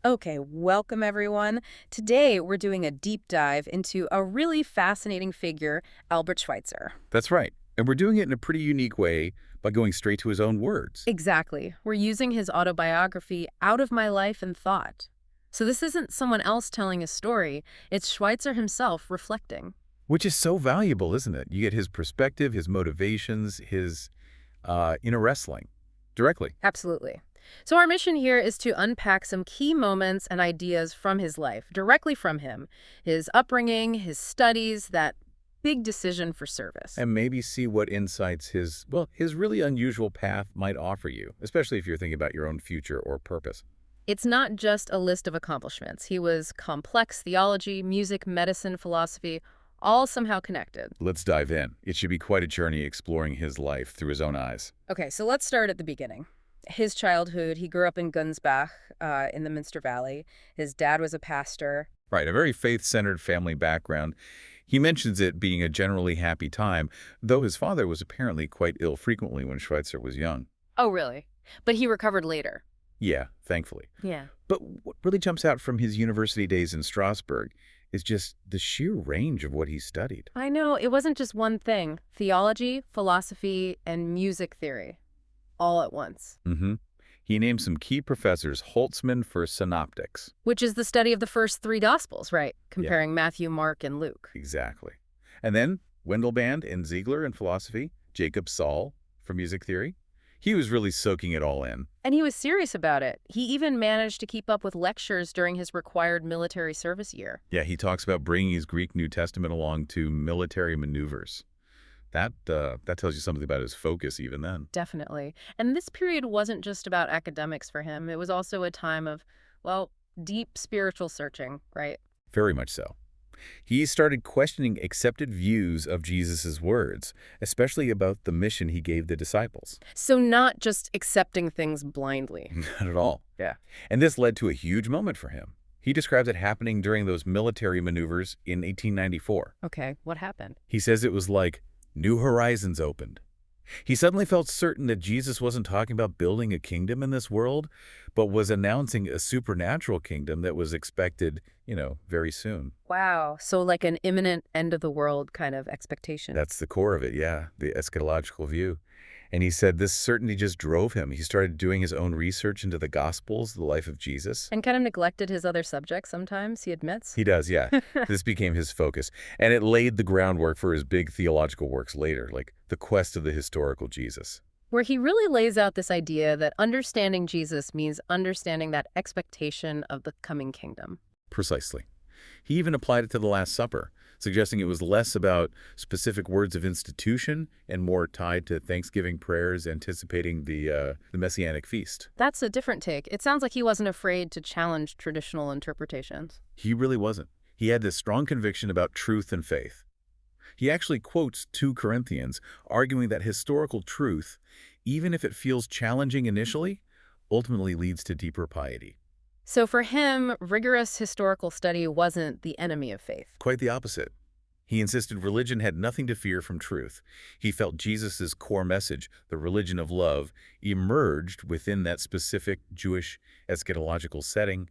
Okay, welcome everyone. Today we're doing a deep dive into a really fascinating figure, Albert Schweitzer. That's right. And we're doing it in a pretty unique way by going straight to his own words, Exactly. We're using his autobiography, Out of My Life and Thought. So this isn't someone else telling a story, it's Schweitzer himself reflecting. which is so valuable, isn't it? You get his perspective, his motivations, his inner wrestling directly. Absolutely. So our mission here is to unpack some key moments and ideas from his life, directly from him. His upbringing, his studies, that big decision for service. And maybe see what insights his really unusual path might offer you, especially if you're thinking about your own future or purpose. It's not just a list of accomplishments. He was complex theology, music, medicine, philosophy, all somehow connected. Let's dive in. It should be quite a journey exploring his life through his own eyes. Okay, so let's start at the beginning. His childhood, he grew up in Gunsbach in the Minster Valley. His dad was a pastor. Right, a very faith-centered family background. He mentions it being a generally happy time, though his father was apparently quite ill frequently when Schweitzer was young. Oh, really? But he recovered later. Yeah, thankfully. Yeah. But what really jumps out from his university days in Strasbourg is just the sheer range of what he studied. I know, it wasn't just one thing. Theology, philosophy, and music theory. All at once. Mm-hmm. He named some key professors Holtzman for synoptics. Which is the study of the first three Gospels, right? Yeah, Comparing Matthew, Mark, and Luke. exactly. And then Wendelband and Ziegler in philosophy, Jacob Saul for music theory. He was really soaking it all in. And he was serious about it. He even managed to keep up with lectures during his required military service year. Yeah, he talks about bringing his Greek New Testament along to military maneuvers. That tells you something about his focus even then. Definitely. And this period wasn't just about academics for him. It was also a time of, well, deep spiritual searching, right? Very much so. He started questioning accepted views of Jesus' words, especially about the mission he gave the disciples. So not just accepting things blindly. Not at all. Yeah. And this led to a huge moment for him. He describes it happening during those military maneuvers in 1894. Okay, what happened? He says it was like new horizons opened. He suddenly felt certain that Jesus wasn't talking about building a kingdom in this world, but was announcing a supernatural kingdom that was expected, very soon. Wow. So like an imminent end of the world kind of expectation. That's the core of it, yeah, the eschatological view. And he said this certainty just drove him. He started doing his own research into the Gospels, the life of Jesus. And kind of neglected his other subjects sometimes, he admits. He does, yeah. This became his focus. And it laid the groundwork for his big theological works later, like The Quest of the Historical Jesus. Where he really lays out this idea that understanding Jesus means understanding that expectation of the coming kingdom. Precisely. He even applied it to the Last Supper, suggesting it was less about specific words of institution and more tied to Thanksgiving prayers anticipating the Messianic feast. That's a different take. It sounds like he wasn't afraid to challenge traditional interpretations. He really wasn't. He had this strong conviction about truth and faith. He actually quotes 2 Corinthians, arguing that historical truth, even if it feels challenging initially, ultimately leads to deeper piety. So for him, rigorous historical study wasn't the enemy of faith. Quite the opposite. He insisted religion had nothing to fear from truth. He felt Jesus' core message, the religion of love, emerged within that specific Jewish eschatological setting,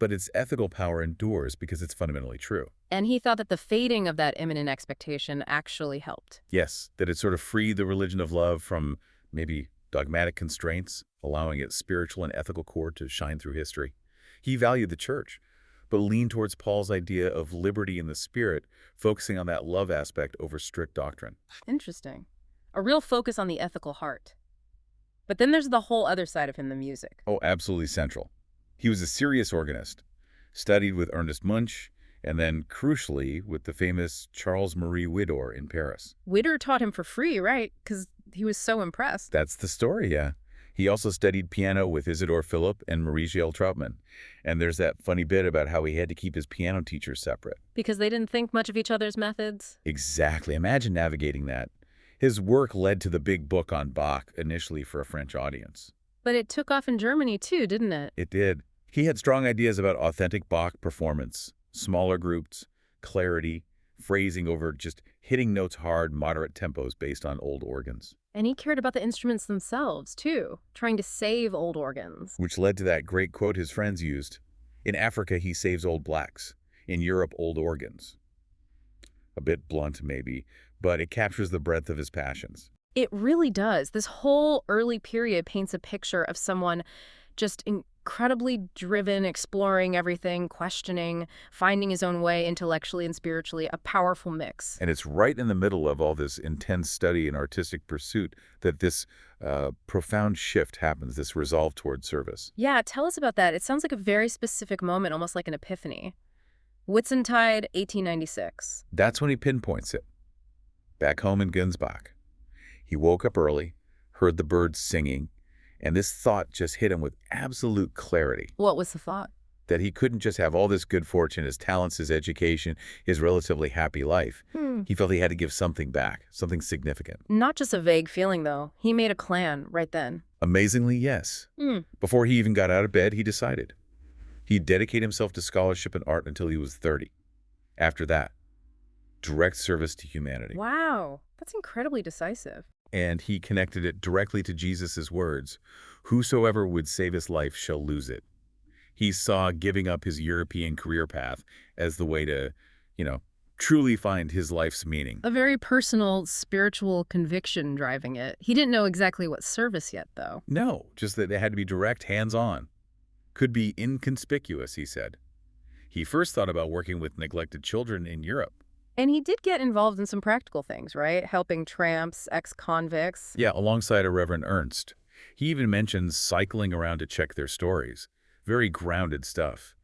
but its ethical power endures because it's fundamentally true. And he thought that the fading of that imminent expectation actually helped. Yes, that it sort of freed the religion of love from maybe dogmatic constraints, allowing its spiritual and ethical core to shine through history. He valued the church, but leaned towards Paul's idea of liberty in the spirit, focusing on that love aspect over strict doctrine. Interesting. A real focus on the ethical heart. But then there's the whole other side of him, the music. Oh, absolutely central. He was a serious organist, studied with Ernest Munch, and then, crucially, with the famous Charles-Marie Widor in Paris. Widor taught him for free, right? Because he was so impressed. That's the story, yeah. He also studied piano with Isidore Philipp and Marie-Giel Trautmann. And there's that funny bit about how he had to keep his piano teachers separate. Because they didn't think much of each other's methods? Exactly. Imagine navigating that. His work led to the big book on Bach, initially for a French audience. But it took off in Germany too, didn't it? It did. He had strong ideas about authentic Bach performance, smaller groups, clarity, phrasing over just hitting notes hard, moderate tempos based on old organs. And he cared about the instruments themselves, too, trying to save old organs. Which led to that great quote his friends used. In Africa, he saves old blacks. In Europe, old organs. A bit blunt, maybe, but it captures the breadth of his passions. It really does. This whole early period paints a picture of someone just incredibly driven, exploring everything, questioning, finding his own way intellectually and spiritually, a powerful mix. And it's right in the middle of all this intense study and artistic pursuit that this profound shift happens, this resolve toward service. Yeah, tell us about that. It sounds like a very specific moment, almost like an epiphany. Whitsuntide, 1896. That's when he pinpoints it. Back home in Gunsbach. He woke up early, heard the birds singing, and this thought just hit him with absolute clarity. What was the thought? That he couldn't just have all this good fortune, his talents, his education, his relatively happy life. He felt he had to give something back, something significant. Not just a vague feeling, though. He made a plan right then. Amazingly, yes. Before he even got out of bed, he decided. He'd dedicate himself to scholarship and art until he was 30. After that, direct service to humanity. Wow, that's incredibly decisive. And he connected it directly to Jesus' words, "Whosoever would save his life shall lose it." He saw giving up his European career path as the way to, truly find his life's meaning. A very personal, spiritual conviction driving it. He didn't know exactly what service yet, though. No, just that it had to be direct, hands-on. Could be inconspicuous, he said. He first thought about working with neglected children in Europe. And he did get involved in some practical things, right? Helping tramps, ex-convicts. Yeah, alongside a Reverend Ernst. He even mentions cycling around to check their stories. Very grounded stuff.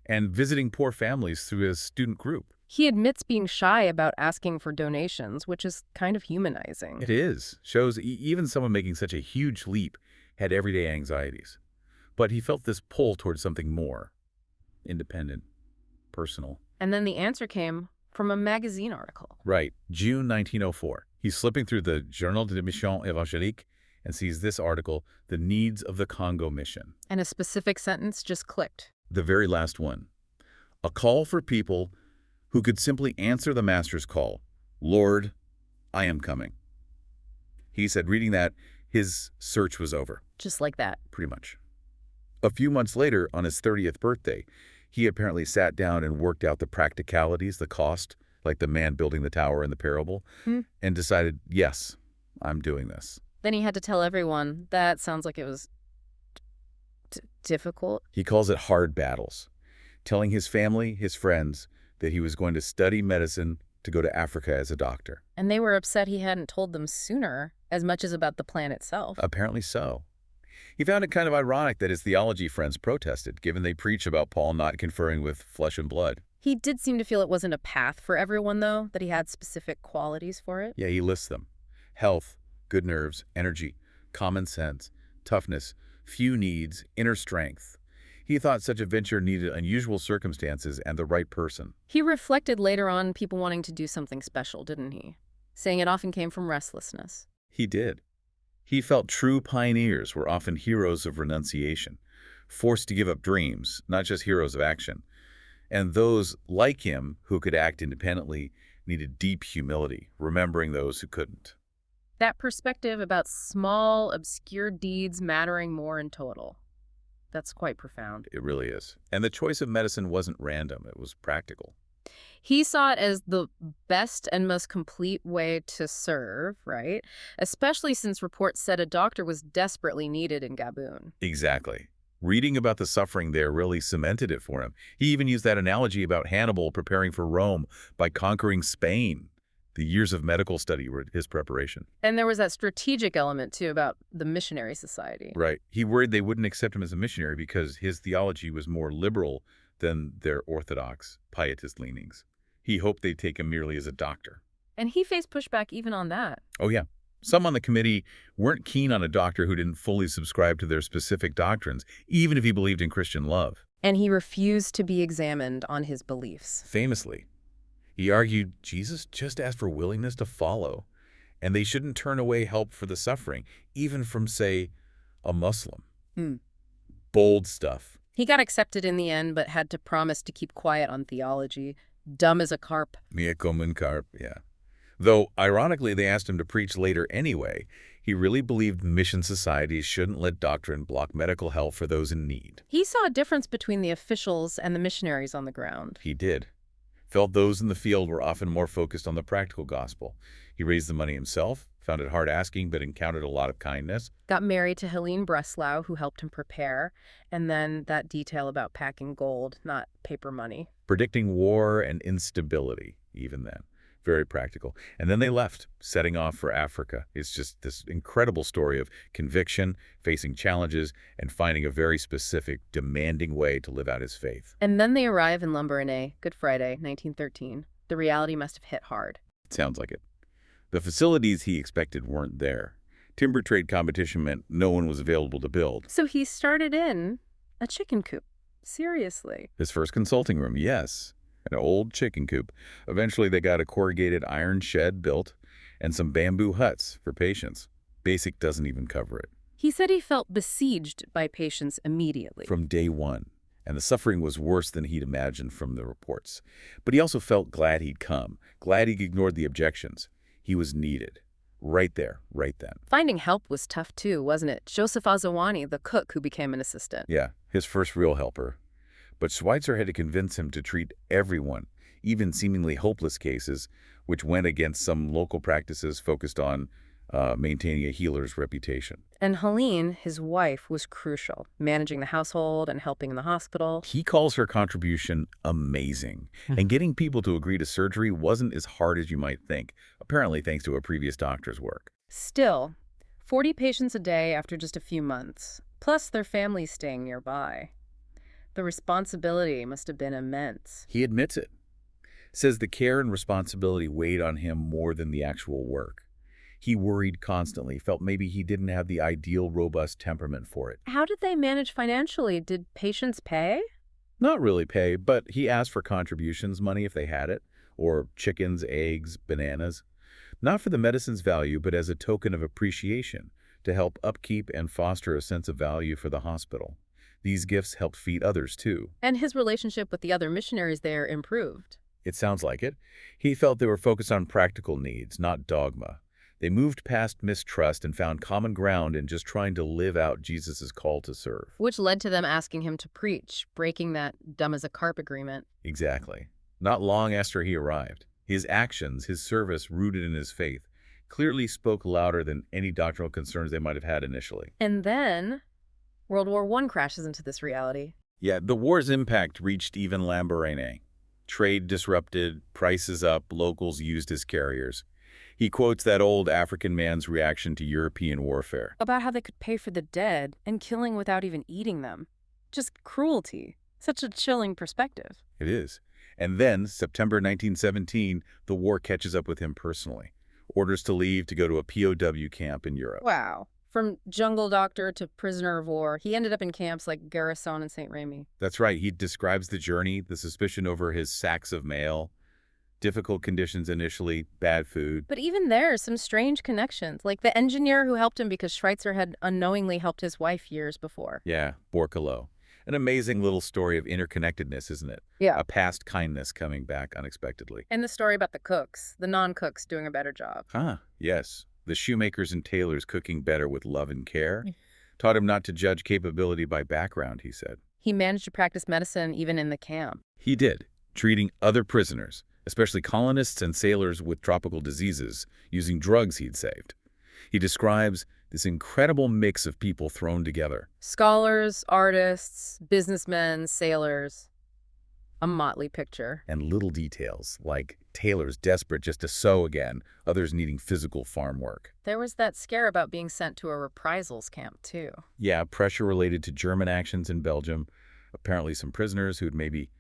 And visiting poor families through his student group. He admits being shy about asking for donations, which is kind of humanizing. It is. Shows even someone making such a huge leap had everyday anxieties. But he felt this pull towards something more. Independent. Personal. And then the answer came from a magazine article. Right. June 1904. He's slipping through the Journal de Mission Évangélique and sees this article, "The Needs of the Congo Mission." And a specific sentence just clicked. The very last one. A call for people who could simply answer the Master's call. "Lord, I am coming." He said reading that, his search was over. Just like that. Pretty much. A few months later, on his 30th birthday, he apparently sat down and worked out the practicalities, the cost, like the man building the tower in the parable, and decided, yes, I'm doing this. Then he had to tell everyone. That sounds like it was difficult. He calls it hard battles, telling his family, his friends, that he was going to study medicine to go to Africa as a doctor. And they were upset he hadn't told them sooner, as much as about the plan itself. Apparently so. He found it kind of ironic that his theology friends protested, given they preach about Paul not conferring with flesh and blood. He did seem to feel it wasn't a path for everyone, though, that he had specific qualities for it. Yeah, he lists them. Health, good nerves, energy, common sense, toughness, few needs, inner strength. He thought such a venture needed unusual circumstances and the right person. He reflected later on people wanting to do something special, didn't he? Saying it often came from restlessness. He did. He felt true pioneers were often heroes of renunciation, forced to give up dreams, not just heroes of action. And those like him who could act independently needed deep humility, remembering those who couldn't. That perspective about small, obscure deeds mattering more in total. That's quite profound. It really is. And the choice of medicine wasn't random. It was practical. He saw it as the best and most complete way to serve, right? Especially since reports said a doctor was desperately needed in Gabon. Exactly. Reading about the suffering there really cemented it for him. He even used that analogy about Hannibal preparing for Rome by conquering Spain. The years of medical study were his preparation. And there was that strategic element, too, about the missionary society. Right. He worried they wouldn't accept him as a missionary because his theology was more liberal than their orthodox, pietist leanings. He hoped they'd take him merely as a doctor. And he faced pushback even on that. Oh, yeah. Some on the committee weren't keen on a doctor who didn't fully subscribe to their specific doctrines, even if he believed in Christian love. And he refused to be examined on his beliefs. Famously, he argued Jesus just asked for willingness to follow, and they shouldn't turn away help for the suffering, even from, say, a Muslim. Bold stuff. He got accepted in the end, but had to promise to keep quiet on theology. Dumb as a carp. Mia como un carp, yeah. Though, ironically, they asked him to preach later anyway. He really believed mission societies shouldn't let doctrine block medical help for those in need. He saw a difference between the officials and the missionaries on the ground. He did. Felt those in the field were often more focused on the practical gospel. He raised the money himself, found it hard asking, but encountered a lot of kindness. Got married to Helene Breslau, who helped him prepare. And then that detail about packing gold, not paper money. Predicting war and instability, even then. Very practical. And then they left, setting off for Africa. It's just this incredible story of conviction, facing challenges, and finding a very specific, demanding way to live out his faith. And then they arrive in Lambaréné, Good Friday, 1913. The reality must have hit hard. It sounds like it. The facilities he expected weren't there. Timber trade competition meant no one was available to build. So he started in a chicken coop. Seriously. His first consulting room, yes. An old chicken coop. Eventually, they got a corrugated iron shed built and some bamboo huts for patients. Basic doesn't even cover it. He said he felt besieged by patients immediately. From day one. And the suffering was worse than he'd imagined from the reports. But he also felt glad he'd come, glad he'd ignored the objections. He was needed. Right there, right then. Finding help was tough too, wasn't it? Joseph Azawani, the cook who became an assistant. Yeah, his first real helper. But Schweitzer had to convince him to treat everyone, even seemingly hopeless cases, which went against some local practices focused on maintaining a healer's reputation. And Helene, his wife, was crucial, managing the household and helping in the hospital. He calls her contribution amazing. And getting people to agree to surgery wasn't as hard as you might think, apparently thanks to a previous doctor's work. Still, 40 patients a day after just a few months, plus their families staying nearby. The responsibility must have been immense. He admits it. Says the care and responsibility weighed on him more than the actual work. He worried constantly, felt maybe he didn't have the ideal, robust temperament for it. How did they manage financially? Did patients pay? Not really pay, but he asked for contributions money if they had it, or chickens, eggs, bananas. Not for the medicine's value, but as a token of appreciation, to help upkeep and foster a sense of value for the hospital. These gifts helped feed others, too. And his relationship with the other missionaries there improved. It sounds like it. He felt they were focused on practical needs, not dogma. They moved past mistrust and found common ground in just trying to live out Jesus' call to serve. Which led to them asking him to preach, breaking that dumb-as-a-carp agreement. Exactly. Not long after he arrived, his actions, his service rooted in his faith, clearly spoke louder than any doctrinal concerns they might have had initially. And then World War I crashes into this reality. Yeah, the war's impact reached even Lambaréné. Trade disrupted, prices up, locals used as carriers. He quotes that old African man's reaction to European warfare. About how they could pay for the dead and killing without even eating them. Just cruelty. Such a chilling perspective. It is. And then, September 1917, the war catches up with him personally. Orders to leave to go to a POW camp in Europe. Wow. From jungle doctor to prisoner of war, he ended up in camps like Garrison and St. Remy. That's right. He describes the journey, the suspicion over his sacks of mail, difficult conditions initially, bad food. But even there, some strange connections, like the engineer who helped him because Schweitzer had unknowingly helped his wife years before. Yeah, Borcolo. An amazing little story of interconnectedness, isn't it? Yeah. A past kindness coming back unexpectedly. And the story about the cooks, the non-cooks doing a better job. Yes. The shoemakers and tailors cooking better with love and care. Taught him not to judge capability by background, he said. He managed to practice medicine even in the camp. He did, treating other prisoners, especially colonists and sailors with tropical diseases, using drugs he'd saved. He describes this incredible mix of people thrown together. Scholars, artists, businessmen, sailors. A motley picture. And little details, like tailors desperate just to sew again, others needing physical farm work. There was that scare about being sent to a reprisals camp, too. Yeah, pressure related to German actions in Belgium. Apparently some prisoners who'd maybe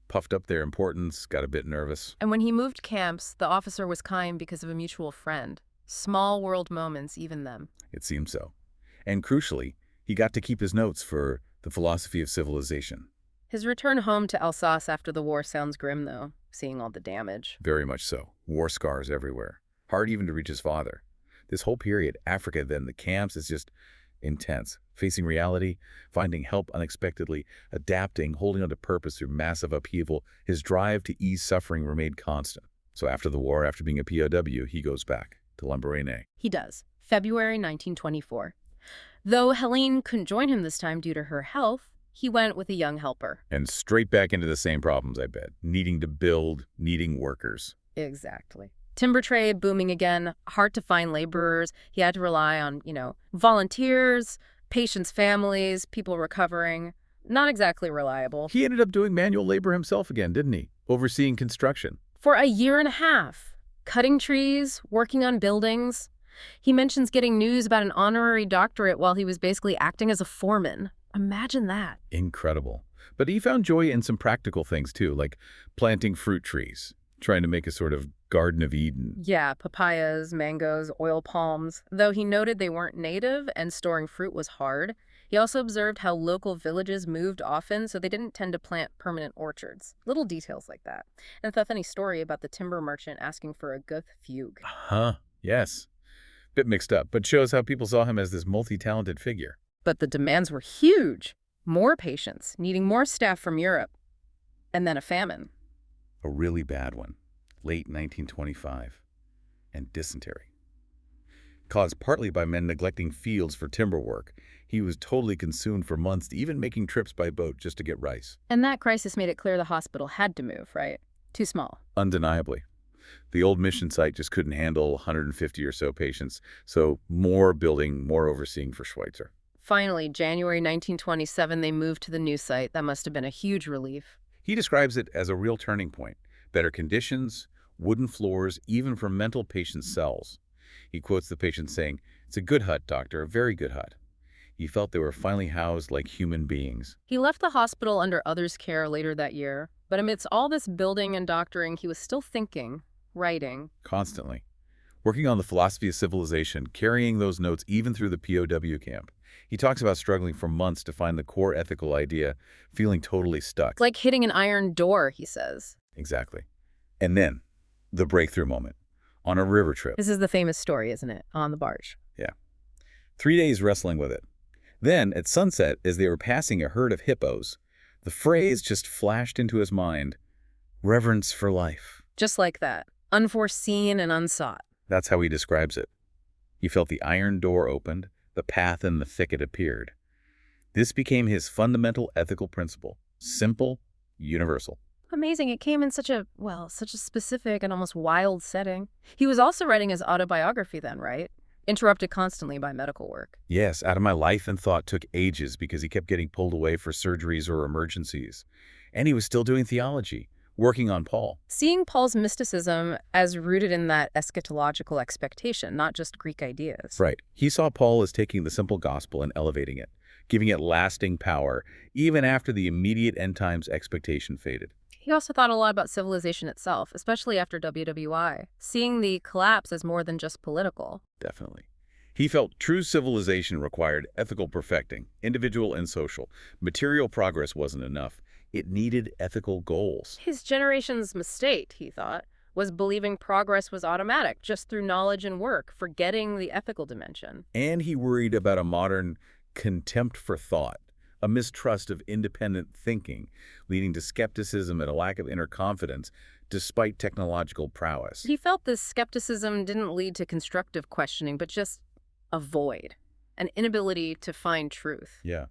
puffed up their importance, got a bit nervous. And when he moved camps, the officer was kind because of a mutual friend. Small world moments, even them. It seemed so. And crucially, he got to keep his notes for the philosophy of civilization. His return home to Alsace after the war sounds grim, though, seeing all the damage. Very much so. War scars everywhere. Hard even to reach his father. This whole period, Africa, then the camps, is just intense. Facing reality, finding help unexpectedly, adapting, holding on to purpose through massive upheaval, his drive to ease suffering remained constant. So after the war, after being a POW, he goes back to Lambaréné. He does. February 1924. Though Helene couldn't join him this time due to her health, he went with a young helper. And straight back into the same problems, I bet. Needing to build, needing workers. Exactly. Timber trade booming again, hard to find laborers. He had to rely on, volunteers, patients' families, people recovering. Not exactly reliable. He ended up doing manual labor himself again, didn't he? Overseeing construction. For a year and a half, cutting trees, working on buildings. He mentions getting news about an honorary doctorate while he was basically acting as a foreman. Imagine that. Incredible. But he found joy in some practical things too, like planting fruit trees, trying to make a sort of Garden of Eden. Yeah, papayas, mangoes, oil palms. Though he noted they weren't native and storing fruit was hard, he also observed how local villages moved often, so they didn't tend to plant permanent orchards. Little details like that. And the funny story about the timber merchant asking for a Guth fugue. Huh, yes. Bit mixed up, but shows how people saw him as this multi-talented figure. But the demands were huge. More patients, needing more staff from Europe. And then a famine. A really bad one. Late 1925. And dysentery. Caused partly by men neglecting fields for timber work, he was totally consumed for months, even making trips by boat just to get rice. And that crisis made it clear the hospital had to move, right? Too small. Undeniably. The old mission site just couldn't handle 150 or so patients, so more building, more overseeing for Schweitzer. Finally, January 1927, they moved to the new site. That must have been a huge relief. He describes it as a real turning point. Better conditions, wooden floors, even for mental patients' cells. He quotes the patient saying, "It's a good hut, doctor, a very good hut." He felt they were finally housed like human beings. He left the hospital under others' care later that year, but amidst all this building and doctoring, he was still thinking, writing. Constantly. Working on the philosophy of civilization, carrying those notes even through the POW camp. He talks about struggling for months to find the core ethical idea, feeling totally stuck. Like hitting an iron door, he says. Exactly. And then, the breakthrough moment. On a river trip. This is the famous story, isn't it? On the barge. Yeah. 3 days wrestling with it. Then, at sunset, as they were passing a herd of hippos, the phrase just flashed into his mind, reverence for life. Just like that. Unforeseen and unsought. That's how he describes it. He felt the iron door opened, the path in the thicket appeared. This became his fundamental ethical principle. Simple, universal. Amazing. It came in such a specific and almost wild setting. He was also writing his autobiography then, right? Interrupted constantly by medical work. Yes, Out of My Life and Thought took ages because he kept getting pulled away for surgeries or emergencies. And he was still doing theology, working on Paul. Seeing Paul's mysticism as rooted in that eschatological expectation, not just Greek ideas. Right. He saw Paul as taking the simple gospel and elevating it, giving it lasting power, even after the immediate end times expectation faded. He also thought a lot about civilization itself, especially after WWI, seeing the collapse as more than just political. Definitely. He felt true civilization required ethical perfecting, individual and social. Material progress wasn't enough. It needed ethical goals. His generation's mistake, he thought, was believing progress was automatic, just through knowledge and work, forgetting the ethical dimension. And he worried about a modern contempt for thought, a mistrust of independent thinking, leading to skepticism and a lack of inner confidence, despite technological prowess. He felt this skepticism didn't lead to constructive questioning, but just a void, an inability to find truth. Yeah.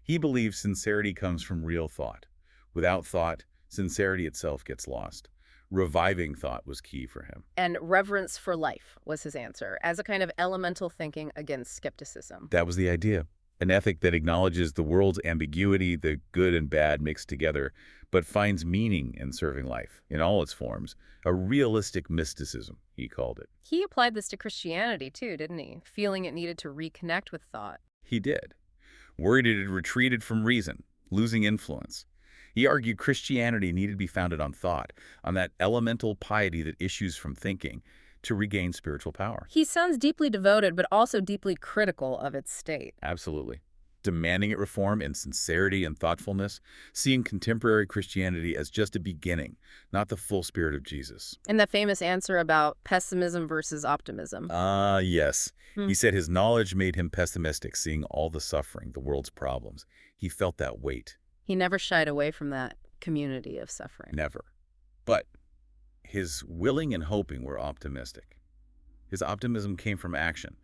He believed sincerity comes from real thought. Without thought, sincerity itself gets lost. Reviving thought was key for him. And reverence for life was his answer, as a kind of elemental thinking against skepticism. That was the idea. An ethic that acknowledges the world's ambiguity, the good and bad mixed together, but finds meaning in serving life, in all its forms. A realistic mysticism, he called it. He applied this to Christianity too, didn't he? Feeling it needed to reconnect with thought. He did. Worried it had retreated from reason, losing influence. He argued Christianity needed to be founded on thought, on that elemental piety that issues from thinking, to regain spiritual power. He sounds deeply devoted, but also deeply critical of its state. Absolutely. Demanding it reform in sincerity and thoughtfulness, seeing contemporary Christianity as just a beginning, not the full spirit of Jesus. And that famous answer about pessimism versus optimism. Yes. He said his knowledge made him pessimistic, seeing all the suffering, the world's problems. He felt that weight. He never shied away from that community of suffering. Never. But his willing and hoping were optimistic. His optimism came from action,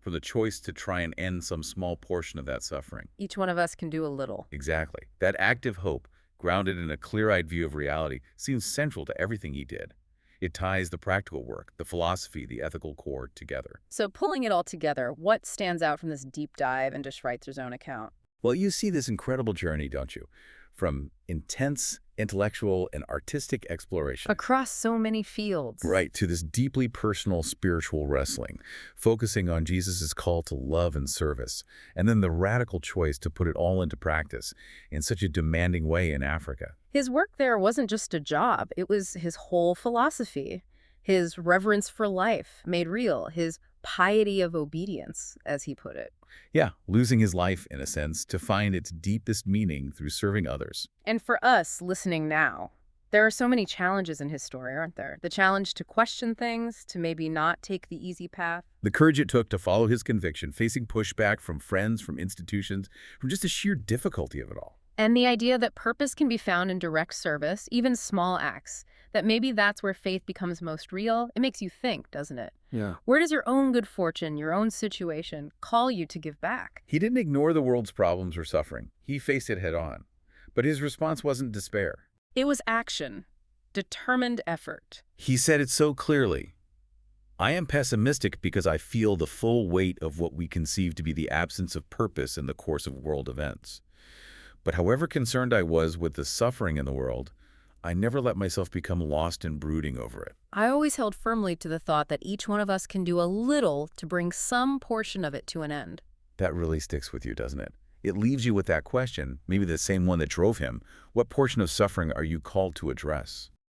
from the choice to try and end some small portion of that suffering. Each one of us can do a little. Exactly. That active hope, grounded in a clear-eyed view of reality, seems central to everything he did. It ties the practical work, the philosophy, the ethical core together. So pulling it all together, what stands out from this deep dive into Schweitzer's own account? Well, you see this incredible journey, don't you? From intense intellectual and artistic exploration. Across so many fields. Right, to this deeply personal spiritual wrestling, focusing on Jesus' call to love and service, and then the radical choice to put it all into practice in such a demanding way in Africa. His work there wasn't just a job, it was his whole philosophy. His reverence for life made real, his piety of obedience, as he put it. Yeah, losing his life, in a sense, to find its deepest meaning through serving others. And for us listening now, there are so many challenges in his story, aren't there? The challenge to question things, to maybe not take the easy path. The courage it took to follow his conviction, facing pushback from friends, from institutions, from just the sheer difficulty of it all. And the idea that purpose can be found in direct service, even small acts, that maybe that's where faith becomes most real. It makes you think, doesn't it? Yeah. Where does your own good fortune, your own situation, call you to give back? He didn't ignore the world's problems or suffering. He faced it head on. But his response wasn't despair. It was action, determined effort. He said it so clearly. I am pessimistic because I feel the full weight of what we conceive to be the absence of purpose in the course of world events. But however concerned I was with the suffering in the world, I never let myself become lost in brooding over it. I always held firmly to the thought that each one of us can do a little to bring some portion of it to an end. That really sticks with you, doesn't it? It leaves you with that question, maybe the same one that drove him. What portion of suffering are you called to address?